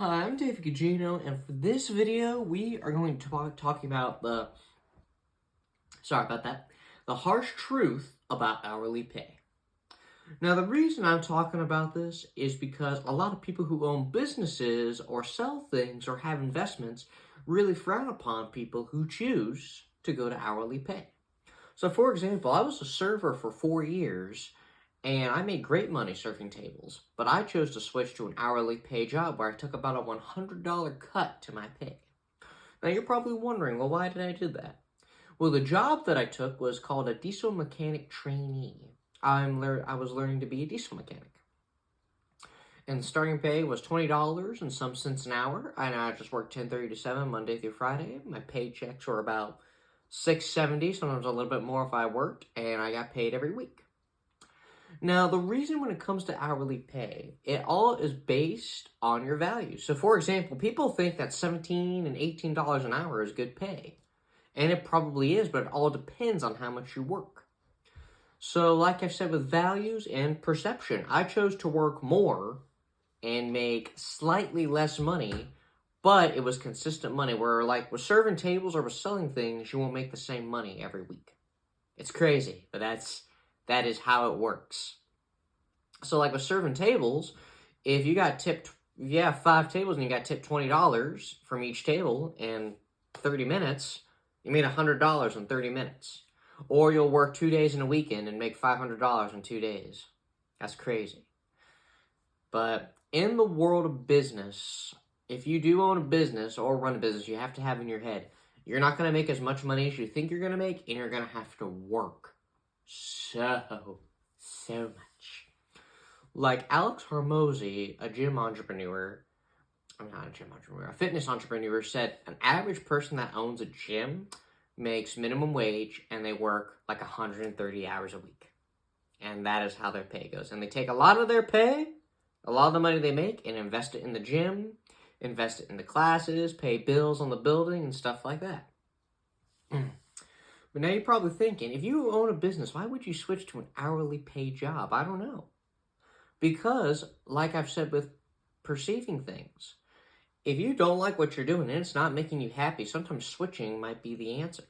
Hi, I'm Dave Gugino, and for this video, we are going to talking about the harsh truth about hourly pay. Now, the reason I'm talking about this is because a lot of people who own businesses or sell things or have investments really frown upon people who choose to go to hourly pay. So, for example, I was a server for 4 years, and I made great money serving tables, but I chose to switch to an hourly pay job where I took about a $100 cut to my pay. Now, you're probably wondering, well, why did I do that? Well, the job that I took was called a diesel mechanic trainee. I was learning to be a diesel mechanic. And the starting pay was $20 and some cents an hour, and I just worked 10:30 to 7, Monday through Friday. My paychecks were about $6.70, sometimes a little bit more if I worked, and I got paid every week. Now, the reason when it comes to hourly pay, it all is based on your value. So, for example, people think that $17 and $18 an hour is good pay. And it probably is, but it all depends on how much you work. So, like I said, with values and perception, I chose to work more and make slightly less money, but it was consistent money. Where, like, with serving tables or with selling things, you won't make the same money every week. It's crazy, but that is how it works. So, like with serving tables, if you have 5 tables and you got tipped $20 from each table in 30 minutes, you made $100 in 30 minutes. Or you'll work 2 days in a weekend and make $500 in 2 days. That's crazy. But in the world of business, if you do own a business or run a business, you have to have in your head, you're not going to make as much money as you think you're going to make, and you're going to have to work so much. Like Alex Hormozi, a fitness entrepreneur, said an average person that owns a gym makes minimum wage and they work like 130 hours a week. And that is how their pay goes. And they take a lot of their pay, a lot of the money they make, and invest it in the gym, invest it in the classes, pay bills on the building, and stuff like that. But now you're probably thinking, if you own a business, why would you switch to an hourly pay job? I don't know. Because, like I've said with perceiving things, if you don't like what you're doing and it's not making you happy, sometimes switching might be the answer.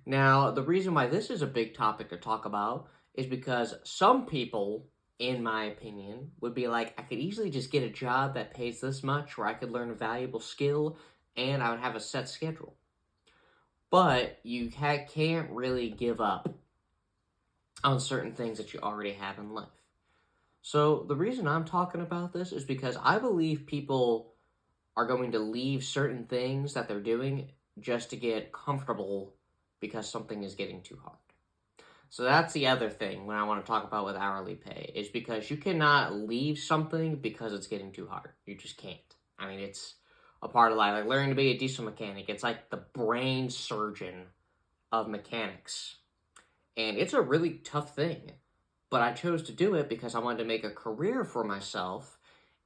Now, the reason why this is a big topic to talk about is because some people, in my opinion, would be like, I could easily just get a job that pays this much where I could learn a valuable skill and I would have a set schedule. But you can't really give up on certain things that you already have in life. So the reason I'm talking about this is because I believe people are going to leave certain things that they're doing just to get comfortable because something is getting too hard. So that's the other thing when I want to talk about with hourly pay, is because you cannot leave something because it's getting too hard. You just can't. I mean, it's a part of life. Like learning to be a diesel mechanic, it's like the brain surgeon of mechanics. And it's a really tough thing. But I chose to do it because I wanted to make a career for myself,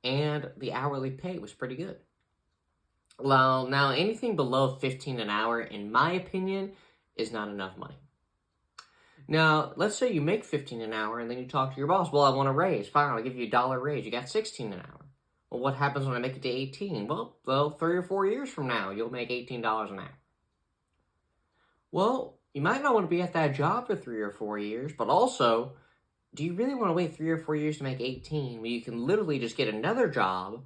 and the hourly pay was pretty good. Well, now anything below $15 an hour, in my opinion, is not enough money. Now, let's say you make $15 an hour, and then you talk to your boss, well, I want a raise. Fine, I'll give you $1 raise. You got $16 an hour. Well, what happens when I make it to 18? Well, 3 or 4 years from now, you'll make $18 an hour. Well, you might not want to be at that job for 3 or 4 years, but also, do you really want to wait 3 or 4 years to make 18 when you can literally just get another job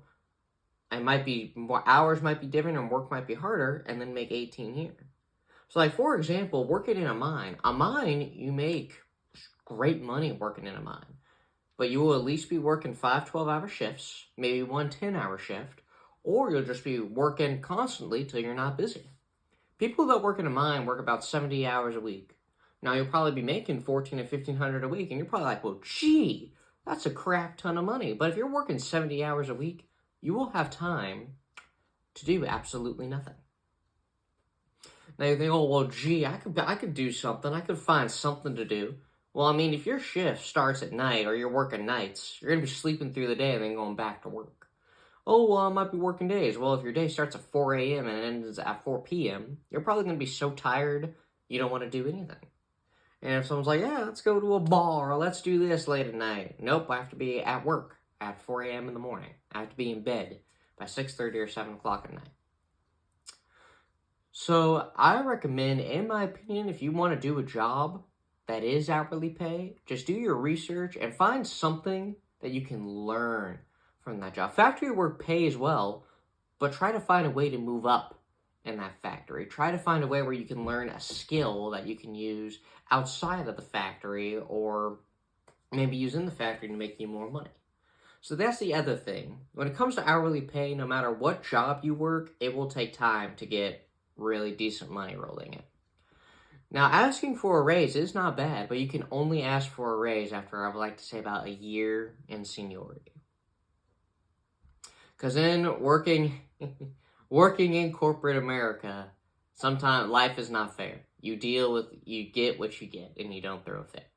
and might be more hours might be different and work might be harder and then make 18 here? So like, for example, working in a mine, you make great money working in a mine, but you will at least be working 5 12-hour shifts, maybe 1 10-hour shift, or you'll just be working constantly till you're not busy. People that work in a mine work about 70 hours a week. Now, you'll probably be making $1,400 to $1,500 a week, and you're probably like, well, gee, that's a crap ton of money. But if you're working 70 hours a week, you will have time to do absolutely nothing. Now, you think, oh, well, gee, I could do something. I could find something to do. Well, I mean, if your shift starts at night or you're working nights, you're going to be sleeping through the day and then going back to work. Oh, well, I might be working days. Well, if your day starts at 4 a.m. and ends at 4 p.m., you're probably going to be so tired you don't want to do anything. And if someone's like, yeah, let's go to a bar, or let's do this late at night. Nope, I have to be at work at 4 a.m. in the morning. I have to be in bed by 6:30 or 7 o'clock at night. So I recommend, in my opinion, if you want to do a job that is hourly pay, just do your research and find something that you can learn from that job. Factory work pays well, but try to find a way to move up in that factory. Try to find a way where you can learn a skill that you can use outside of the factory, or maybe use in the factory to make you more money. So that's the other thing. When it comes to hourly pay, no matter what job you work, it will take time to get really decent money rolling in. Now, asking for a raise is not bad, but you can only ask for a raise after, I would like to say, about a year in seniority. Because in working in corporate America, sometimes life is not fair. You get what you get, and you don't throw a fit.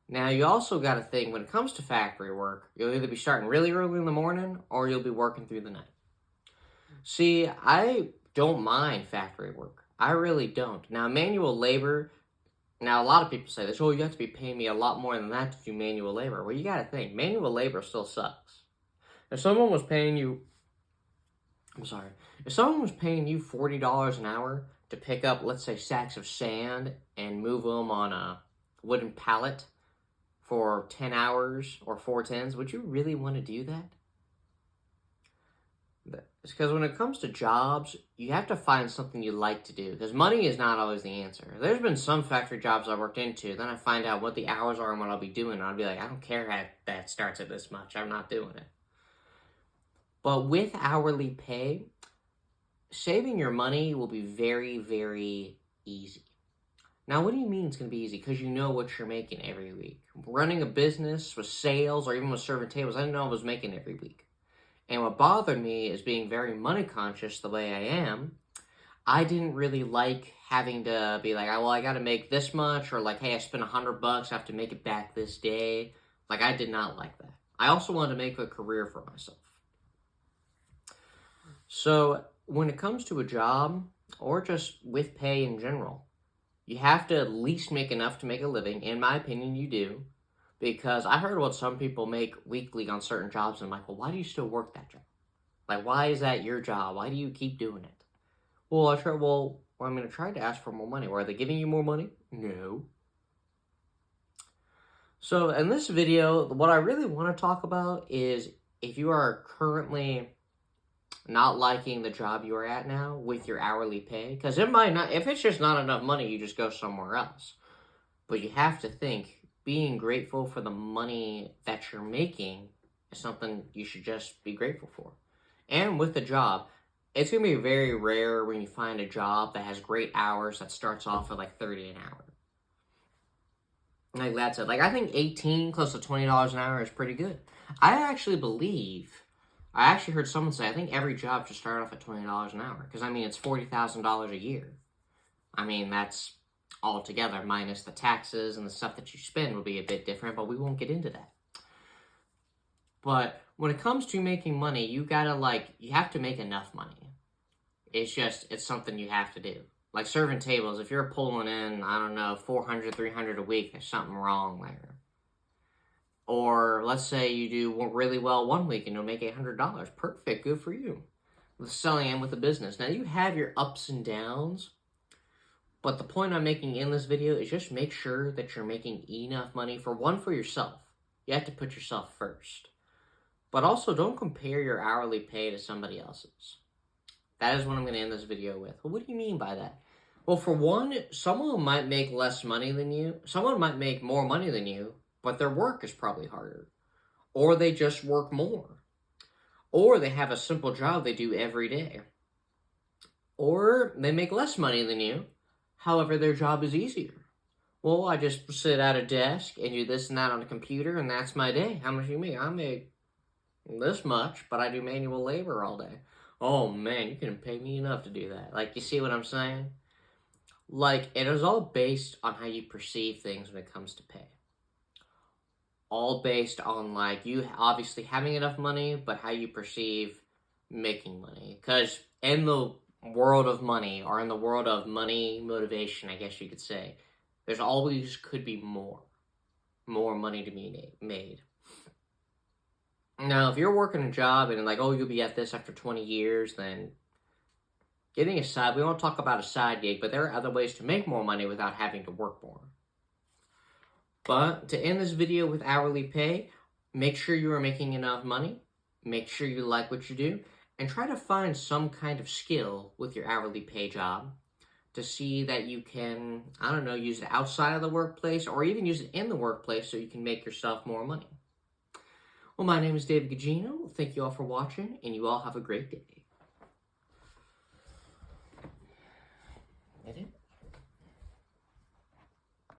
Now, you also got to think, when it comes to factory work, you'll either be starting really early in the morning, or you'll be working through the night. See, I don't mind factory work. I really don't. Now, manual labor, now a lot of people say this, oh, you have to be paying me a lot more than that to do manual labor. Well, you got to think, manual labor still sucks. If someone was paying you $40 an hour to pick up, let's say, sacks of sand and move them on a wooden pallet for 10 hours or 4 tens, would you really want to do that? It's because when it comes to jobs, you have to find something you like to do, because money is not always the answer. There's been some factory jobs I worked into, then I find out what the hours are and what I'll be doing, and I'll be like, I don't care how that starts at this much, I'm not doing it. But with hourly pay, saving your money will be very, very easy. Now, what do you mean it's going to be easy? Because you know what you're making every week. Running a business with sales, or even with serving tables, I didn't know I was making every week. And what bothered me is being very money conscious the way I am. I didn't really like having to be like, well, I got to make this much, or like, hey, I spent $100, I have to make it back this day. Like, I did not like that. I also wanted to make a career for myself. So when it comes to a job, or just with pay in general, you have to at least make enough to make a living. In my opinion, you do. Because I heard what some people make weekly on certain jobs, and I'm like, well, why do you still work that job? Like, why is that your job? Why do you keep doing it? Well, I'm going to try to ask for more money. Well, are they giving you more money? No. So in this video, what I really want to talk about is, if you are currently not liking the job you are at now with your hourly pay, because it might not, if it's just not enough money, you just go somewhere else. But you have to think, being grateful for the money that you're making is something you should just be grateful for. And with the job, it's going to be very rare when you find a job that has great hours that starts off at like $30 an hour. Like that's it. Like, I think 18, close to $20 an hour is pretty good. I actually heard someone say, I think every job should start off at $20 an hour. Because, I mean, it's $40,000 a year. I mean, that's all together, minus the taxes and the stuff that you spend will be a bit different, but we won't get into that. But when it comes to making money, you have to make enough money. It's something you have to do. Like serving tables, if you're pulling in, I don't know, 400, 300 a week, there's something wrong there. Or let's say you do really well one week and you'll make $800. Perfect, good for you. With selling and with a business. Now, you have your ups and downs, but the point I'm making in this video is just make sure that you're making enough money for yourself. You have to put yourself first. But also, don't compare your hourly pay to somebody else's. That is what I'm going to end this video with. Well, what do you mean by that? Well, for one, someone might make less money than you. Someone might make more money than you, but their work is probably harder. Or they just work more. Or they have a simple job they do every day. Or they make less money than you, however, their job is easier. Well, I just sit at a desk and do this and that on a computer, and that's my day. How much do you make? I make this much, but I do manual labor all day. Oh, man, you couldn't pay me enough to do that. Like, you see what I'm saying? Like, it is all based on how you perceive things when it comes to pay. All based on, like, you obviously having enough money, but how you perceive making money. Because in the world of money, or in the world of money motivation, I guess you could say, there's always could be more money to be made. Now, if you're working a job and like, oh, you'll be at this after 20 years, then getting a side, we won't talk about a side gig, but there are other ways to make more money without having to work more. But to end this video with hourly pay, make sure you are making enough money, make sure you like what you do, and try to find some kind of skill with your hourly pay job to see that you can, I don't know, use it outside of the workplace or even use it in the workplace so you can make yourself more money. Well, my name is David Gugino. Thank you all for watching, and you all have a great day.